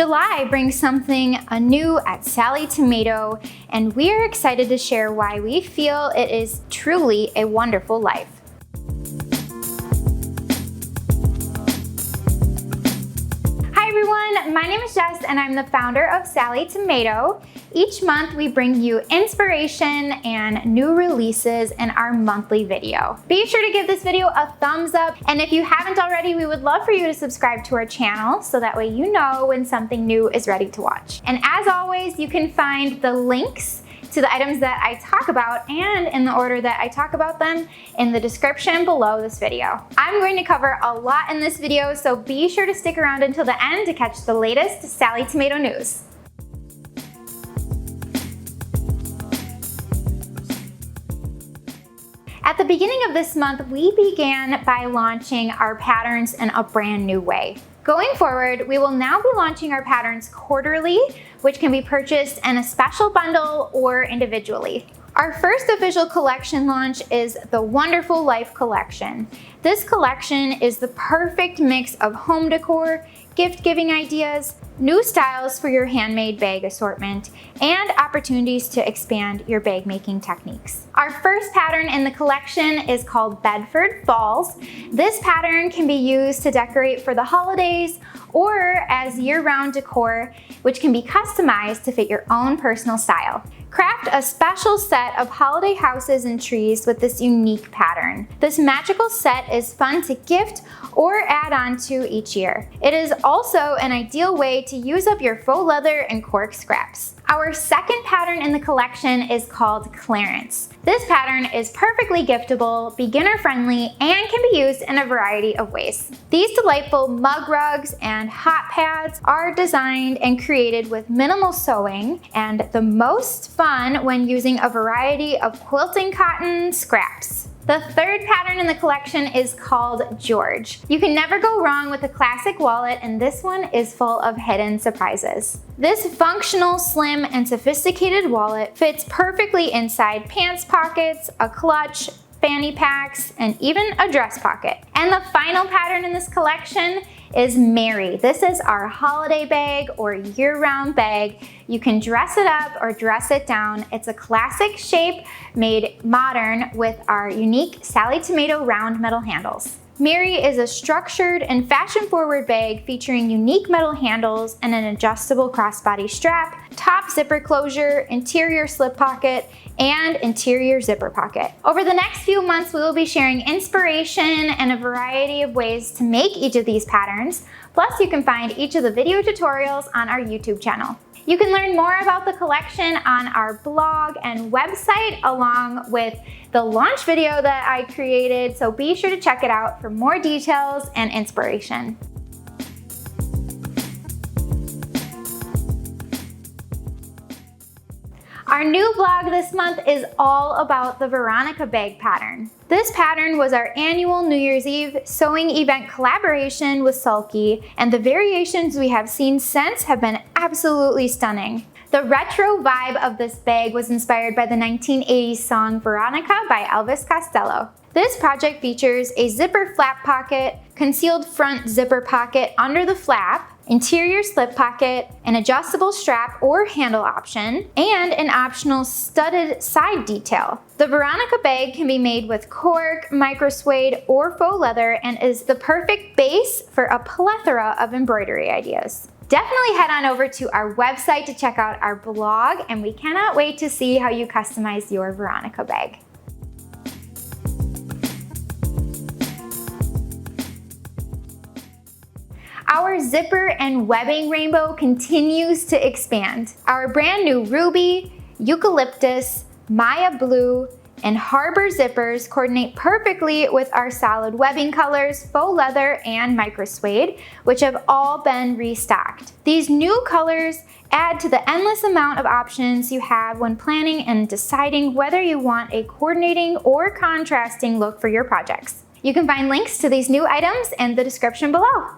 July brings something new at Sallie Tomato, and we are excited to share why we feel it is truly a wonderful life. Hi everyone, my name is Jess and I'm the founder of Sallie Tomato. Each month we bring you inspiration and new releases in our monthly video. Be sure to give this video a thumbs up, and if you haven't already, we would love for you to subscribe to our channel so that way you know when something new is ready to watch. And as always, you can find the links to the items that I talk about and in the order that I talk about them in the description below this video. I'm going to cover a lot in this video, so be sure to stick around until the end to catch the latest Sallie Tomato news. At the beginning of this month, we began by launching our patterns in a brand new way. Going forward, we will now be launching our patterns quarterly, which can be purchased in a special bundle or individually. Our first official collection launch is the Wonderful Life collection. This collection is the perfect mix of home decor, gift-giving ideas, new styles for your handmade bag assortment, and opportunities to expand your bag making techniques. Our first pattern in the collection is called Bedford Falls. This pattern can be used to decorate for the holidays or as year-round decor, which can be customized to fit your own personal style. Craft a special set of holiday houses and trees with this unique pattern. This magical set is fun to gift or add on to each year. It is also an ideal way to use up your faux leather and cork scraps. Our second pattern in the collection is called Clarence. This pattern is perfectly giftable, beginner friendly, and can be used in a variety of ways. These delightful mug rugs and hot pads are designed and created with minimal sewing and the most fun when using a variety of quilting cotton scraps. The third pattern in the collection is called George. You can never go wrong with a classic wallet, and this one is full of hidden surprises. This functional, slim, and sophisticated wallet fits perfectly inside pants pockets, a clutch, fanny packs, and even a dress pocket. And the final pattern in this collection is Mary. This is our holiday bag or year-round bag. You can dress it up or dress it down. It's a classic shape made modern with our unique Sallie Tomato round metal handles. Mary is a structured and fashion-forward bag featuring unique metal handles and an adjustable crossbody strap, top zipper closure, interior slip pocket, and interior zipper pocket. Over the next few months, we will be sharing inspiration and a variety of ways to make each of these patterns. Plus, you can find each of the video tutorials on our YouTube channel. You can learn more about the collection on our blog and website, along with the launch video that I created, so be sure to check it out for more details and inspiration. Our new blog this month is all about the Veronica bag pattern. This pattern was our annual New Year's Eve sewing event collaboration with Sulky, and the variations we have seen since have been absolutely stunning. The retro vibe of this bag was inspired by the 1980s song Veronica by Elvis Costello. This project features a zipper flap pocket, concealed front zipper pocket under the flap, interior slip pocket, an adjustable strap or handle option, and an optional studded side detail. The Veronica bag can be made with cork, micro suede, or faux leather and is the perfect base for a plethora of embroidery ideas. Definitely head on over to our website to check out our blog, and we cannot wait to see how you customize your Veronica bag. Our zipper and webbing rainbow continues to expand. Our brand new Ruby, Eucalyptus, Maya Blue, and Habor zippers coordinate perfectly with our solid webbing colors, faux leather, and micro suede, which have all been restocked. These new colors add to the endless amount of options you have when planning and deciding whether you want a coordinating or contrasting look for your projects. You can find links to these new items in the description below.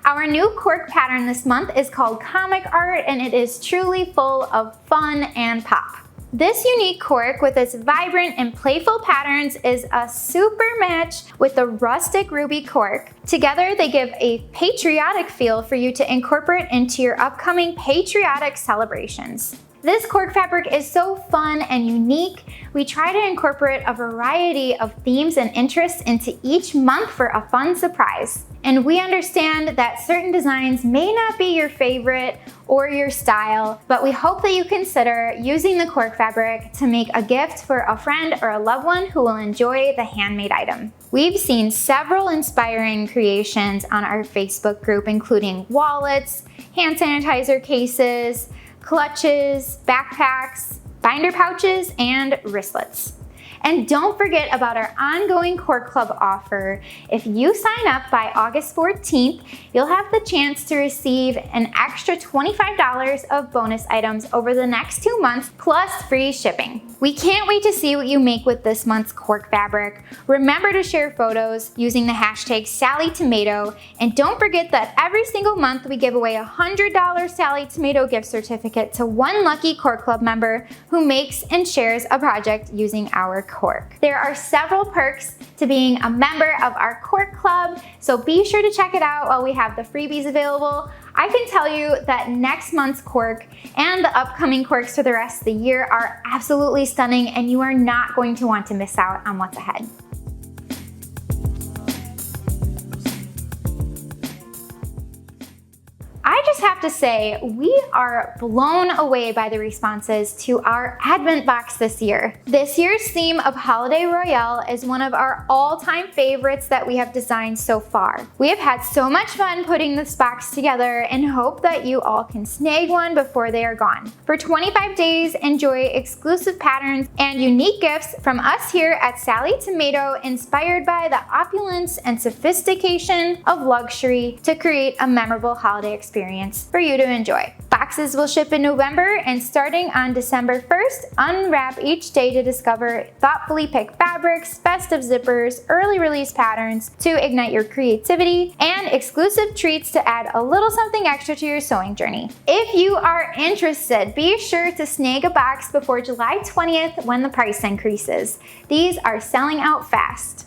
Our new cork pattern this month is called Comic Art, and it is truly full of fun and pop. This unique cork with its vibrant and playful patterns is a super match with the rustic ruby cork. Together, they give a patriotic feel for you to incorporate into your upcoming patriotic celebrations. This cork fabric is so fun and unique. We try to incorporate a variety of themes and interests into each month for a fun surprise. And we understand that certain designs may not be your favorite or your style, but we hope that you consider using the cork fabric to make a gift for a friend or a loved one who will enjoy the handmade item. We've seen several inspiring creations on our Facebook group, including wallets, hand sanitizer cases, clutches, backpacks, binder pouches, and wristlets. And don't forget about our ongoing Cork Club offer. If you sign up by August 14th, you'll have the chance to receive an extra $25 of bonus items over the next 2 months, plus free shipping. We can't wait to see what you make with this month's cork fabric. Remember to share photos using the hashtag Sallie Tomato, and don't forget that every single month we give away a $100 Sallie Tomato gift certificate to one lucky Cork Club member who makes and shares a project using our cork. There are several perks to being a member of our Cork Club, so be sure to check it out while we have the freebies available. I can tell you that next month's cork and the upcoming corks for the rest of the year are absolutely stunning, and you are not going to want to miss out on what's ahead. I just have to say, we are blown away by the responses to our Advent box this year. This year's theme of Holiday Royale is one of our all-time favorites that we have designed so far. We have had so much fun putting this box together and hope that you all can snag one before they are gone. For 25 days, enjoy exclusive patterns and unique gifts from us here at Sallie Tomato, inspired by the opulence and sophistication of luxury to create a memorable holiday experience for you to enjoy. Boxes will ship in November, and starting on December 1st, unwrap each day to discover thoughtfully picked fabrics, festive zippers, early release patterns to ignite your creativity, and exclusive treats to add a little something extra to your sewing journey. If you are interested, be sure to snag a box before July 20th when the price increases. These are selling out fast.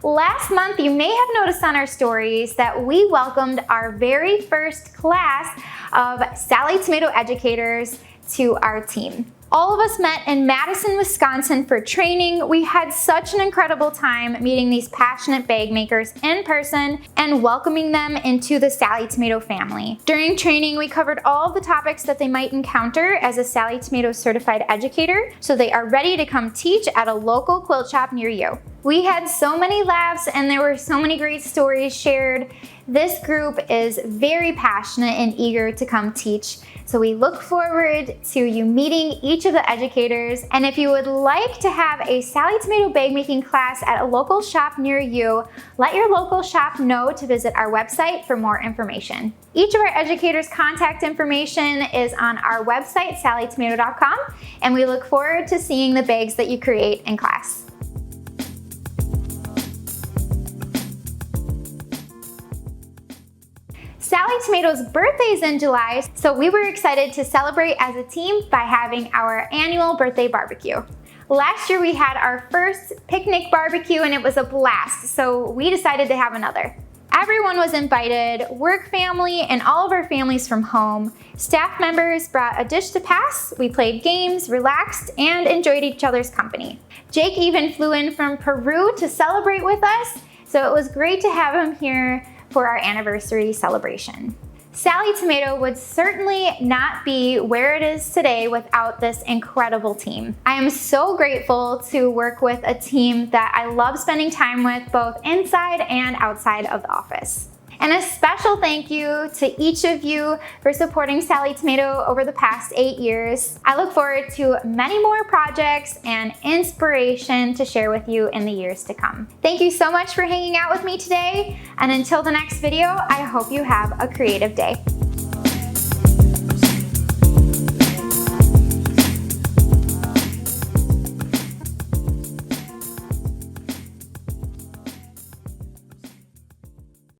Last month, you may have noticed on our stories that we welcomed our very first class of Sallie Tomato educators to our team. All of us met in Madison, Wisconsin for training. We had such an incredible time meeting these passionate bag makers in person and welcoming them into the Sallie Tomato family. During training, we covered all of the topics that they might encounter as a Sallie Tomato certified educator, so they are ready to come teach at a local quilt shop near you. We had so many laughs and there were so many great stories shared. This group is very passionate and eager to come teach, so we look forward to you meeting each of the educators. And if you would like to have a Sallie Tomato bag making class at a local shop near you, let your local shop know to visit our website for more information. Each of our educators' contact information is on our website, sallietomato.com, and we look forward to seeing the bags that you create in class. Sallie Tomato's birthday is in July, so we were excited to celebrate as a team by having our annual birthday barbecue. Last year we had our first picnic barbecue and it was a blast, so we decided to have another. Everyone was invited, work family and all of our families from home. Staff members brought a dish to pass, we played games, relaxed, and enjoyed each other's company. Jake even flew in from Peru to celebrate with us, so it was great to have him here for our anniversary celebration. Sallie Tomato would certainly not be where it is today without this incredible team. I am so grateful to work with a team that I love spending time with both inside and outside of the office. And a special thank you to each of you for supporting Sallie Tomato over the past 8 years. I look forward to many more projects and inspiration to share with you in the years to come. Thank you so much for hanging out with me today, and until the next video, I hope you have a creative day.